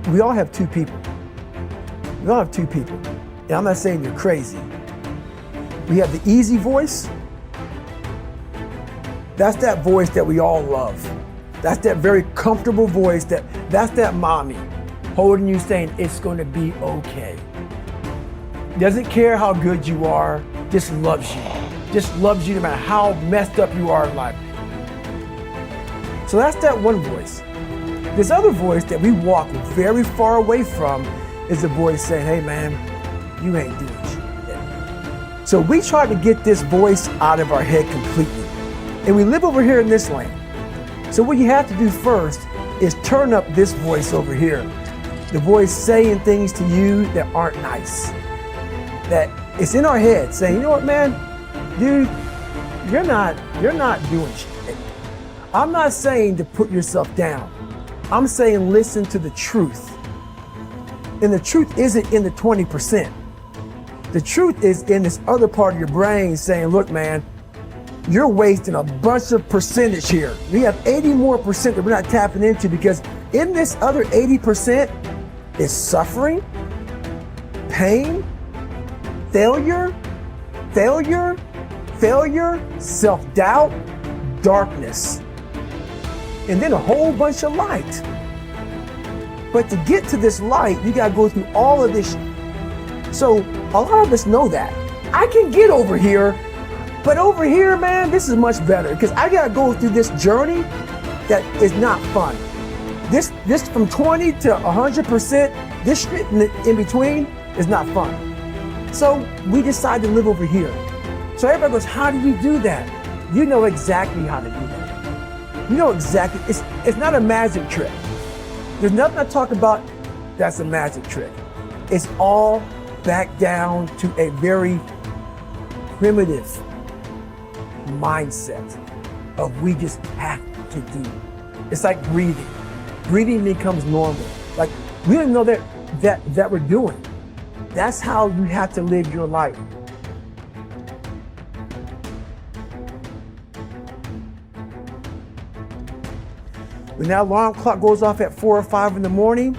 we all have two people. We all have two people. And I'm not saying you're crazy. We have the easy voice. That's that voice that we all love. That's that very comfortable voice that's that mommy holding you saying it's gonna be okay. Doesn't care how good you are, just loves you. Just loves you no matter how messed up you are in life. So that's that one voice. This other voice that we walk very far away from is the voice saying, hey man, you ain't doing shit. So we try to get this voice out of our head completely. And we live over here in this land. So what you have to do first is turn up this voice over here. The voice saying things to you that aren't nice. That it's in our head saying, you know what, man, dude, you're not doing shit. I'm not saying to put yourself down. I'm saying listen to the truth. And the truth isn't in the 20%. The truth is in this other part of your brain saying, look, man, you're wasting a bunch of percentage here. We have 80 more percent that we're not tapping into because in this other 80% is suffering, pain, failure, self-doubt, darkness, and then a whole bunch of light. But to get to this light, you gotta go through all of this. So a lot of us know that. I can get over here, but over here, man, this is much better because I gotta go through this journey that is not fun. This from 20 to 100%, this shit in between is not fun. So we decide to live over here. So everybody goes, how do you do that? You know exactly how to do that. You know exactly, it's not a magic trick. There's nothing I talk about that's a magic trick. It's all back down to a very primitive mindset of we just have to do. It's like breathing. Breathing becomes normal. Like we don't know that we're doing. That's how you have to live your life. When that alarm clock goes off at 4 or 5 in the morning,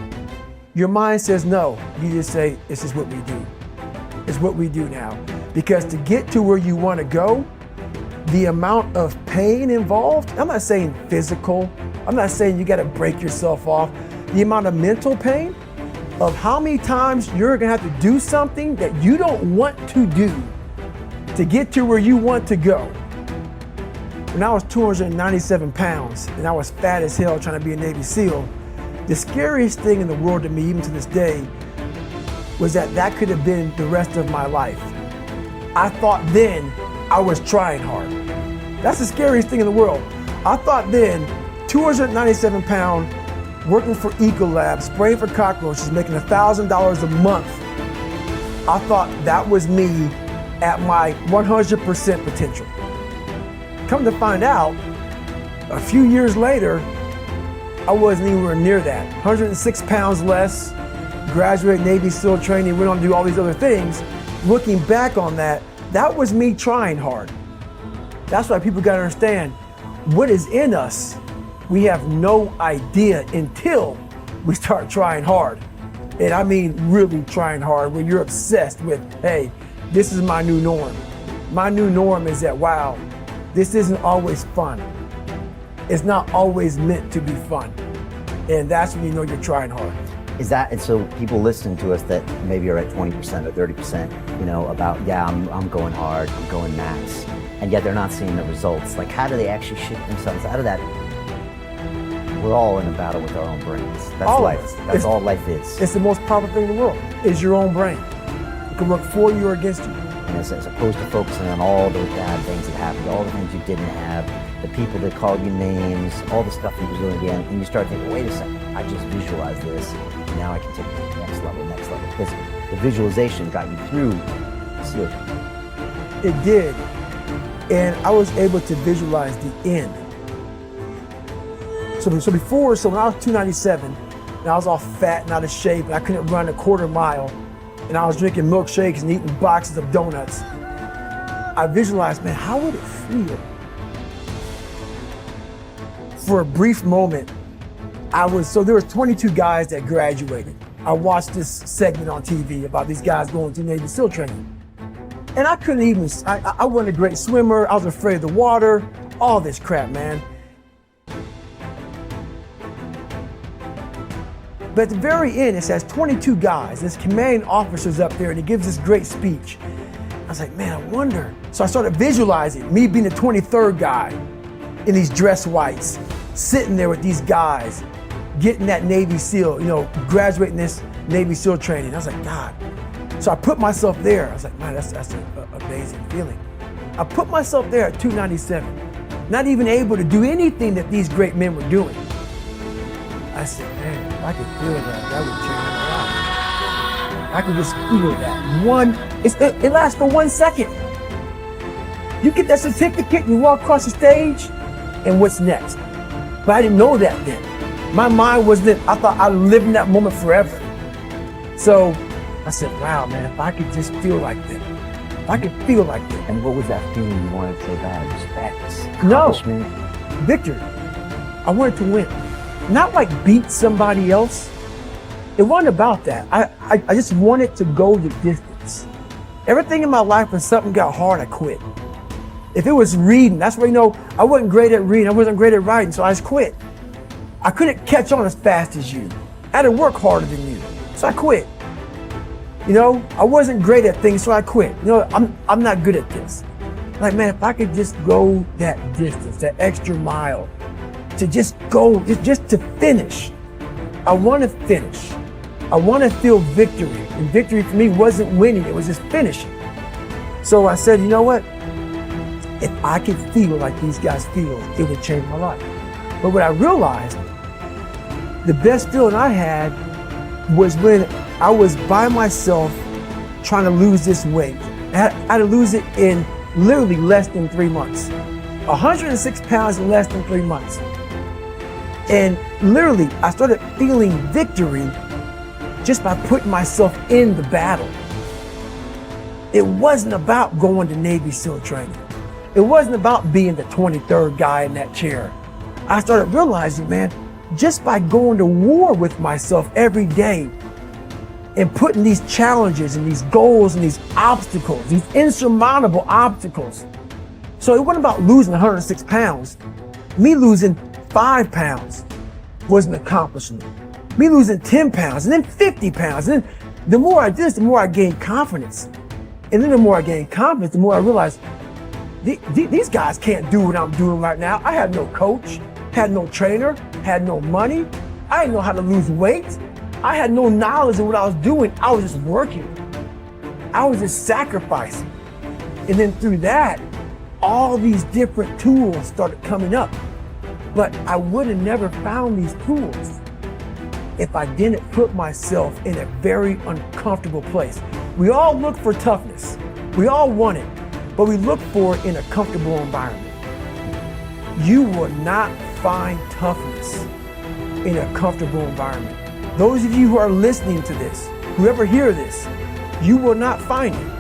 your mind says no. You just say, this is what we do. It's what we do now. Because to get to where you want to go, the amount of pain involved, I'm not saying physical, I'm not saying you got to break yourself off. The amount of mental pain of how many times you're going to have to do something that you don't want to do to get to where you want to go. When I was 297 pounds and I was fat as hell trying to be a Navy SEAL, the scariest thing in the world to me, even to this day, was that could have been the rest of my life. I thought then I was trying hard. That's the scariest thing in the world. I thought then, 297 pound, working for Ecolab, spraying for cockroaches, making $1,000 a month. I thought that was me at my 100% potential. Come to find out, a few years later, I wasn't anywhere near that. 106 pounds less, graduated Navy SEAL training, went on to do all these other things. Looking back on that, that was me trying hard. That's why people gotta understand, what is in us, we have no idea until we start trying hard. And I mean really trying hard, where you're obsessed with, hey, this is my new norm. My new norm is that, wow, this isn't always fun. It's not always meant to be fun. And that's when you know you're trying hard. Is that, and so people listening to us that maybe are at 20% or 30%, you know, about, yeah, I'm going hard, I'm going max, and yet they're not seeing the results. Like, how do they actually shift themselves out of that? We're all in a battle with our own brains. That's all life. That's all life is. It's the most powerful thing in the world, is your own brain. It can work for you or against you. And as opposed to focusing on all those bad things that happened, all the things you didn't have, the people that called you names, all the stuff you were doing again, and you start thinking, wait a second, I just visualized this, and now I can take it to the next level. Because the visualization got you through the ceiling. It did, and I was able to visualize the end. So when I was 297, and I was all fat and out of shape, and I couldn't run a quarter mile, and I was drinking milkshakes and eating boxes of donuts, I visualized, man, how would it feel for a brief moment So there was 22 guys that graduated. I watched this segment on TV about these guys going through Navy SEAL training. And I couldn't even, I wasn't a great swimmer. I was afraid of the water, all this crap, man. But at the very end, it says 22 guys. This commanding officer's up there and he gives this great speech. I was like, man, I wonder. So I started visualizing me being the 23rd guy in these dress whites, sitting there with these guys, getting that Navy SEAL, graduating this Navy SEAL training. I was like, God. So I put myself there. I was like, man, that's an amazing feeling. I put myself there at 297, not even able to do anything that these great men were doing. I said, man, if I could feel that would change my life. I could just feel that. It lasts for 1 second. You get that certificate, you walk across the stage, and what's next? But I didn't know that then. My mind wasn't, I thought I lived in that moment forever. So I said, wow, man, if I could just feel like that. If I could feel like that. And what was that feeling you wanted so bad? Just that No, accomplishment? victory. I wanted to win. Not like beat somebody else. It wasn't about that. I just wanted to go the distance. Everything in my life, when something got hard, I quit. If it was reading, that's where I wasn't great at reading, I wasn't great at writing, so I just quit. I couldn't catch on as fast as you. I had to work harder than you, so I quit. I wasn't great at things, so I quit. I'm not good at this. Like, man, if I could just go that distance, that extra mile, to just go, just to finish. I want to finish. I want to feel victory. And victory for me wasn't winning, it was just finishing. So I said, you know what? If I could feel like these guys feel, it would change my life. But what I realized, the best feeling I had was when I was by myself trying to lose this weight. I had to lose it in literally less than 3 months. 106 pounds in less than 3 months. And literally, I started feeling victory just by putting myself in the battle. It wasn't about going to Navy SEAL training. It wasn't about being the 23rd guy in that chair. I started realizing, man, just by going to war with myself every day and putting these challenges and these goals and these obstacles, these insurmountable obstacles. So it wasn't about losing 106 pounds. Me losing 5 pounds was an accomplishment. Me losing 10 pounds and then 50 pounds. And then the more I did this, the more I gained confidence. And then the more I gained confidence, the more I realized these guys can't do what I'm doing right now. I had no coach, had no trainer, had no money. I didn't know how to lose weight. I had no knowledge of what I was doing. I was just working. I was just sacrificing. And then through that, all these different tools started coming up. But I would have never found these tools if I didn't put myself in a very uncomfortable place. We all look for toughness. We all want it, but we look for it in a comfortable environment. You will not find toughness in a comfortable environment. Those of you who are listening to this, whoever hear this, you will not find it.